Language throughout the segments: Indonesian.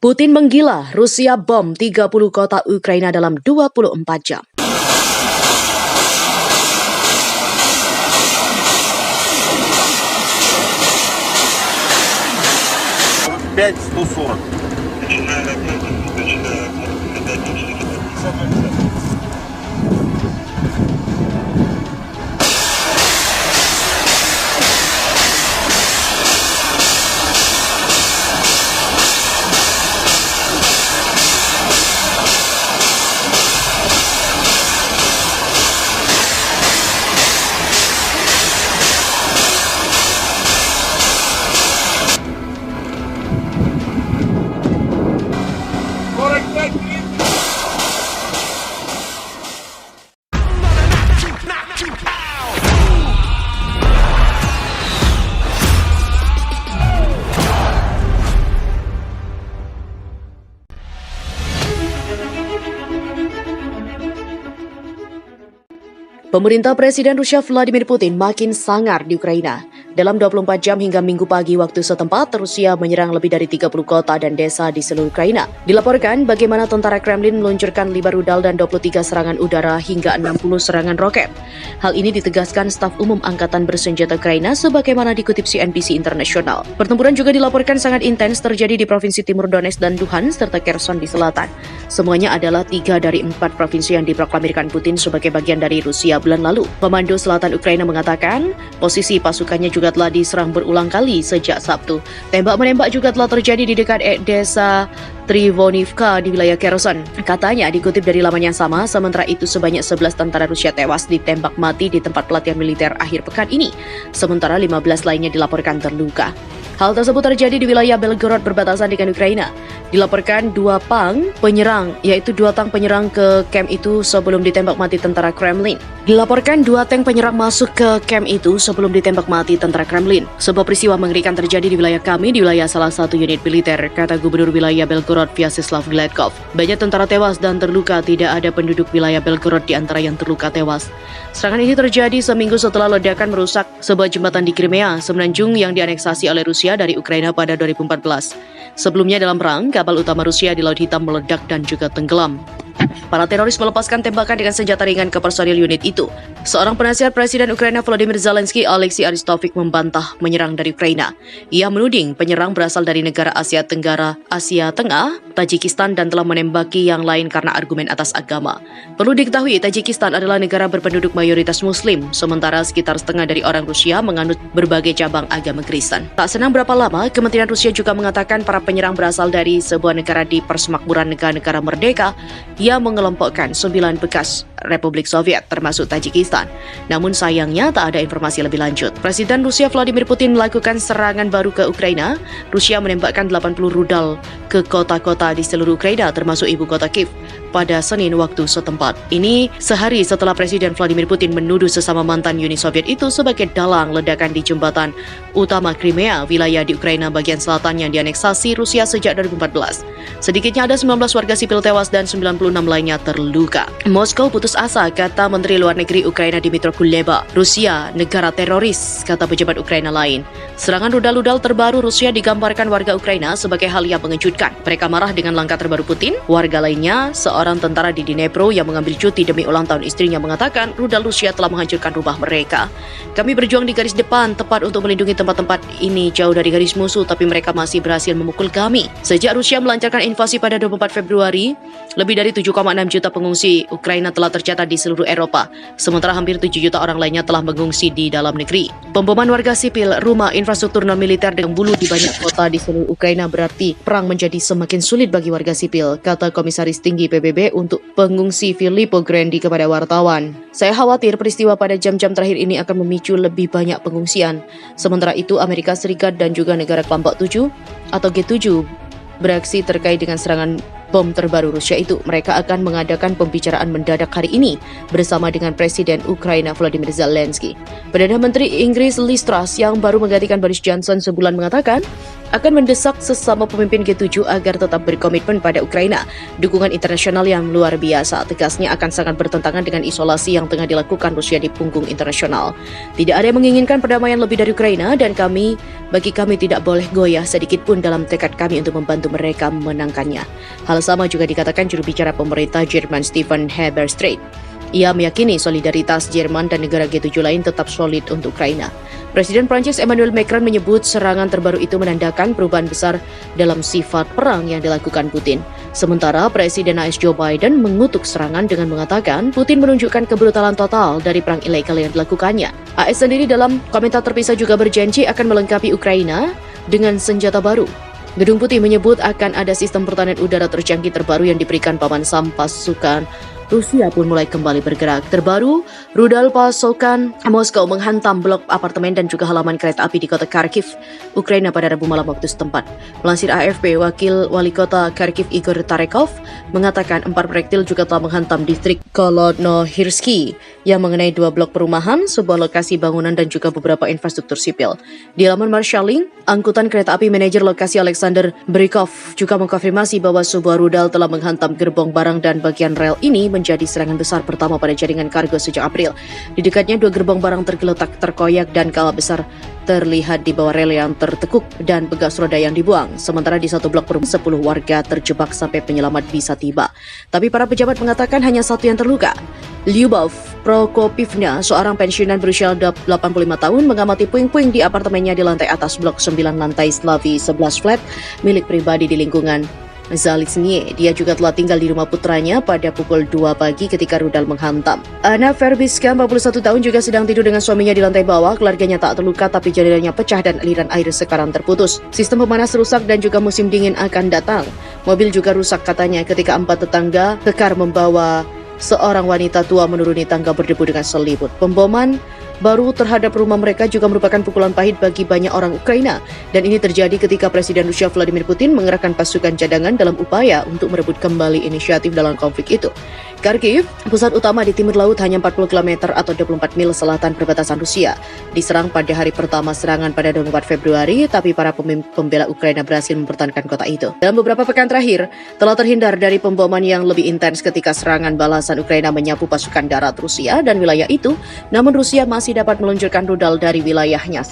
Putin menggila, Rusia bom 30 kota Ukraina dalam 24 jam. Пять 140. Pemerintah Presiden Rusia Vladimir Putin makin sangar di Ukraina. Dalam 24 jam hingga Minggu pagi waktu setempat, Rusia menyerang lebih dari 30 kota dan desa di seluruh Ukraina. Dilaporkan bagaimana tentara Kremlin meluncurkan 5 rudal dan 23 serangan udara hingga 60 serangan roket. Hal ini ditegaskan staf umum Angkatan Bersenjata Ukraina sebagaimana dikutip CNBC Internasional. Pertempuran juga dilaporkan sangat intens terjadi di Provinsi Timur Donetsk dan Luhansk serta Kherson di selatan. Semuanya adalah 3 dari 4 provinsi yang diproklamirkan Putin sebagai bagian dari Rusia bulan lalu. Komando Selatan Ukraina mengatakan posisi pasukannya juga telah diserang berulang kali sejak Sabtu. Tembak-menembak juga telah terjadi di dekat desa Trivonivka di wilayah Kherson. Katanya dikutip dari laman yang sama, sementara itu sebanyak 11 tentara Rusia tewas ditembak mati di tempat pelatihan militer akhir pekan ini, sementara 15 lainnya dilaporkan terluka. Hal tersebut terjadi di wilayah Belgorod berbatasan dengan Ukraina. Dilaporkan 2 tank penyerang ke kamp itu sebelum ditembak mati tentara Kremlin. Dilaporkan 2 tank penyerang masuk ke kamp itu sebelum ditembak mati tentara Kremlin. Sebuah peristiwa mengerikan terjadi di wilayah kami, di wilayah salah satu unit militer, kata Gubernur wilayah Belgorod Vyacheslav Gladkov. Banyak tentara tewas dan terluka, tidak ada penduduk wilayah Belgorod di antara yang terluka tewas. Serangan ini terjadi seminggu setelah ledakan merusak sebuah jembatan di Crimea, semenanjung yang dianeksasi oleh Rusia dari Ukraina pada 2014. Sebelumnya dalam perang, kapal utama Rusia di Laut Hitam meledak dan juga tenggelam. Para teroris melepaskan tembakan dengan senjata ringan ke personil unit itu. Seorang penasihat Presiden Ukraina Volodymyr Zelensky, Alexei Aristovich, membantah menyerang dari Ukraina. Ia menuding penyerang berasal dari negara Asia Tenggara, Asia Tengah, Tajikistan dan telah menembaki yang lain karena argumen atas agama. Perlu diketahui, Tajikistan adalah negara berpenduduk mayoritas Muslim, sementara sekitar setengah dari orang Rusia menganut berbagai cabang agama Kristen. Tak senang berapa lama, Kementerian Rusia juga mengatakan para penyerang berasal dari sebuah negara di persemakmuran negara-negara merdeka yang mengelompokkan 9 bekas Republik Soviet termasuk Tajikistan. Namun sayangnya tak ada informasi lebih lanjut. Presiden Rusia Vladimir Putin melakukan serangan baru ke Ukraina. Rusia menembakkan 80 rudal ke kota-kota di seluruh Ukraina termasuk ibu kota Kiev pada Senin waktu setempat. Ini sehari setelah Presiden Vladimir Putin menuduh sesama mantan Uni Soviet itu sebagai dalang ledakan di jembatan utama Crimea, wilayah di Ukraina bagian selatan yang dianeksasi Rusia sejak 2014. Sedikitnya ada 19 warga sipil tewas dan 96 lainnya terluka. Moskow putus asa, kata Menteri Luar Negeri Ukraina Dmytro Kuleba. Rusia, negara teroris, kata pejabat Ukraina lain. Serangan rudal-rudal terbaru Rusia digambarkan warga Ukraina sebagai hal yang mengejutkan. Mereka marah dengan langkah terbaru Putin. Warga lainnya, seorang tentara di Dnipro yang mengambil cuti demi ulang tahun istrinya mengatakan rudal Rusia telah menghancurkan rumah mereka. Kami berjuang di garis depan tepat untuk melindungi tempat-tempat ini jauh dari garis musuh, tapi mereka masih berhasil memukul kami. Sejak Rusia melancarkan invasi pada 24 Februari, lebih dari 7,6 juta pengungsi Ukraina telah tercatat di seluruh Eropa, sementara hampir 7 juta orang lainnya telah mengungsi di dalam negeri. Pemboman warga sipil, rumah, infrastruktur non-militer dengan bulu di banyak kota di seluruh Ukraina berarti perang menjadi semakin sulit bagi warga sipil, kata Komisaris Tinggi PBB untuk pengungsi Filippo Grandi kepada wartawan. Saya khawatir peristiwa pada jam-jam terakhir ini akan memicu lebih banyak pengungsian. Sementara itu, Amerika Serikat dan juga negara kelompok 7 atau G7 bereaksi terkait dengan serangan bom terbaru Rusia itu. Mereka akan mengadakan pembicaraan mendadak hari ini bersama dengan Presiden Ukraina Volodymyr Zelensky. Perdana Menteri Inggris Liz Truss yang baru menggantikan Boris Johnson sebulan mengatakan akan mendesak sesama pemimpin G7 agar tetap berkomitmen pada Ukraina. Dukungan internasional yang luar biasa, tegasnya akan sangat bertentangan dengan isolasi yang tengah dilakukan Rusia di punggung internasional. Tidak ada yang menginginkan perdamaian lebih dari Ukraina dan bagi kami tidak boleh goyah sedikit pun dalam tekad kami untuk membantu mereka memenangkannya. Hal sama juga dikatakan juru bicara pemerintah Jerman Steffen Heberstreit. Ia meyakini solidaritas Jerman dan negara G7 lain tetap solid untuk Ukraina. Presiden Prancis Emmanuel Macron menyebut serangan terbaru itu menandakan perubahan besar dalam sifat perang yang dilakukan Putin. Sementara Presiden AS Joe Biden mengutuk serangan dengan mengatakan Putin menunjukkan kebrutalan total dari perang ilegal yang dilakukannya. AS sendiri dalam komentar terpisah juga berjanji akan melengkapi Ukraina dengan senjata baru. Gedung Putih menyebut akan ada sistem pertahanan udara terjangkit terbaru yang diberikan Paman Sam pasukan Rusia pun mulai kembali bergerak. Terbaru, rudal pasukan Moskow menghantam blok apartemen dan juga halaman kereta api di kota Kharkiv, Ukraina pada Rabu malam waktu setempat. Melansir AFP, Wakil Wali Kota Kharkiv Igor Tarekov mengatakan 4 proyektil juga telah menghantam distrik Kolonohirsky yang mengenai 2 blok perumahan, sebuah lokasi bangunan dan juga beberapa infrastruktur sipil. Di laman marshalling, angkutan kereta api manajer lokasi Alexander Brikov juga mengkonfirmasi bahwa sebuah rudal telah menghantam gerbong barang dan bagian rel ini menjadi serangan besar pertama pada jaringan kargo sejak April. Di dekatnya 2 gerbong barang tergeletak, terkoyak dan kawah besar terlihat di bawah rel yang tertekuk dan bekas roda yang dibuang. Sementara di satu blok perumahan 10 warga terjebak sampai penyelamat bisa tiba. Tapi para pejabat mengatakan hanya 1 yang terluka. Lyubov Prokopivna, seorang pensiunan berusia 85 tahun, mengamati puing-puing di apartemennya di lantai atas blok 9 lantai Slavi 11 flat milik pribadi di lingkungan Zalitsnie. Dia juga telah tinggal di rumah putranya pada pukul 2 pagi ketika rudal menghantam. Anna Verbiska, 41 tahun, juga sedang tidur dengan suaminya di lantai bawah. Keluarganya tak terluka tapi jendelanya pecah dan aliran air sekarang terputus. Sistem pemanas rusak dan juga musim dingin akan datang. Mobil juga rusak katanya ketika 4 tetangga kekar membawa seorang wanita tua menuruni tangga berdebu dengan selimut. Pemboman baru terhadap rumah mereka juga merupakan pukulan pahit bagi banyak orang Ukraina. Dan ini terjadi ketika Presiden Rusia Vladimir Putin mengerahkan pasukan cadangan dalam upaya untuk merebut kembali inisiatif dalam konflik itu. Kharkiv, pusat utama di timur laut, hanya 40 km atau 24 mil selatan perbatasan Rusia. Diserang pada hari pertama serangan pada 24 Februari, tapi para pembela Ukraina berhasil mempertahankan kota itu. Dalam beberapa pekan terakhir, telah terhindar dari pemboman yang lebih intens ketika serangan balasan Ukraina menyapu pasukan darat Rusia dan wilayah itu, namun Rusia masih dapat meluncurkan rudal dari wilayahnya.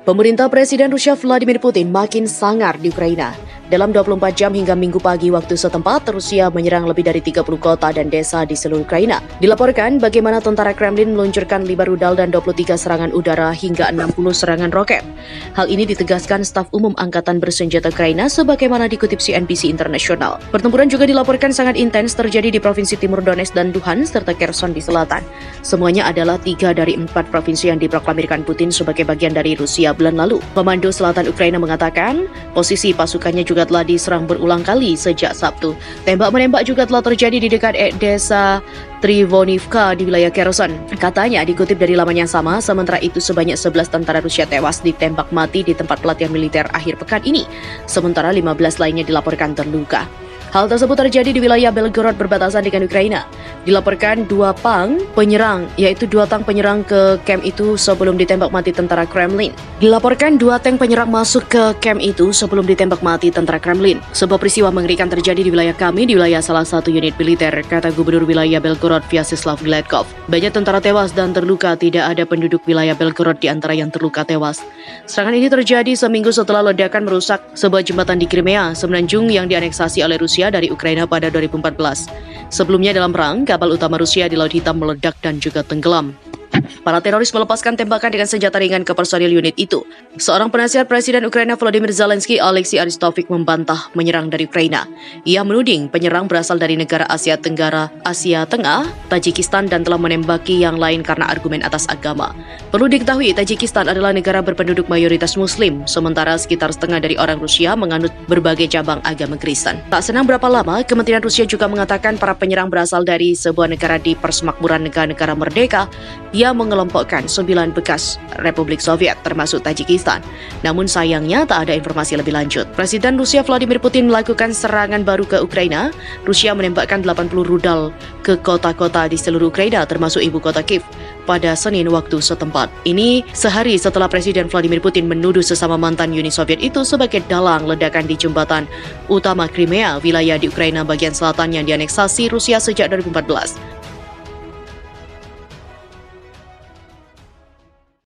Pemerintah Presiden Rusia Vladimir Putin makin sangar di Ukraina. Dalam 24 jam hingga Minggu pagi waktu setempat, Rusia menyerang lebih dari 30 kota dan desa di seluruh Ukraina. Dilaporkan bagaimana tentara Kremlin meluncurkan 5 rudal dan 23 serangan udara hingga 60 serangan roket. Hal ini ditegaskan staf umum Angkatan Bersenjata Ukraina sebagaimana dikutip CNBC Internasional. Pertempuran juga dilaporkan sangat intens terjadi di Provinsi Timur Donetsk dan Luhansk serta Kherson di selatan. Semuanya adalah 3 dari 4 provinsi yang diproklamirkan Putin sebagai bagian dari Rusia bulan lalu. Komando Selatan Ukraina mengatakan posisi pasukannya juga telah diserang berulang kali sejak Sabtu. Tembak-menembak juga telah terjadi di dekat desa Trivonivka di wilayah Kherson. Katanya dikutip dari laman yang sama, sementara itu sebanyak 11 tentara Rusia tewas ditembak mati di tempat pelatihan militer akhir pekan ini. Sementara 15 lainnya dilaporkan terluka. Hal tersebut terjadi di wilayah Belgorod berbatasan dengan Ukraina. Dilaporkan 2 tank penyerang ke kamp itu sebelum ditembak mati tentara Kremlin. Dilaporkan 2 tank penyerang masuk ke kamp itu sebelum ditembak mati tentara Kremlin. Sebuah peristiwa mengerikan terjadi di wilayah kami, di wilayah salah satu unit militer, kata Gubernur wilayah Belgorod Vyacheslav Gladkov. Banyak tentara tewas dan terluka, tidak ada penduduk wilayah Belgorod di antara yang terluka tewas. Serangan ini terjadi seminggu setelah ledakan merusak sebuah jembatan di Crimea, semenanjung yang dianeksasi oleh Rusia dari Ukraina pada 2014. Sebelumnya dalam perang, kapal utama Rusia di Laut Hitam meledak dan juga tenggelam. Para teroris melepaskan tembakan dengan senjata ringan ke personil unit itu. Seorang penasihat Presiden Ukraina Volodymyr Zelensky, Alexei Aristovich, membantah menyerang dari Ukraina. Ia menuding penyerang berasal dari negara Asia Tenggara, Asia Tengah, Tajikistan, dan telah menembaki yang lain karena argumen atas agama. Perlu diketahui, Tajikistan adalah negara berpenduduk mayoritas Muslim, sementara sekitar setengah dari orang Rusia menganut berbagai cabang agama Kristen. Tak senang berapa lama, Kementerian Rusia juga mengatakan para penyerang berasal dari sebuah negara di persemakmuran negara-negara merdeka yang mengelompokkan 9 bekas Republik Soviet termasuk Tajikistan. Namun sayangnya tak ada informasi lebih lanjut. Presiden Rusia Vladimir Putin melakukan serangan baru ke Ukraina. Rusia menembakkan 80 rudal ke kota-kota di seluruh Ukraina termasuk ibu kota Kiev pada Senin waktu setempat. Ini sehari setelah Presiden Vladimir Putin menuduh sesama mantan Uni Soviet itu sebagai dalang ledakan di jembatan utama Crimea, wilayah di Ukraina bagian selatan yang dianeksasi Rusia sejak 2014.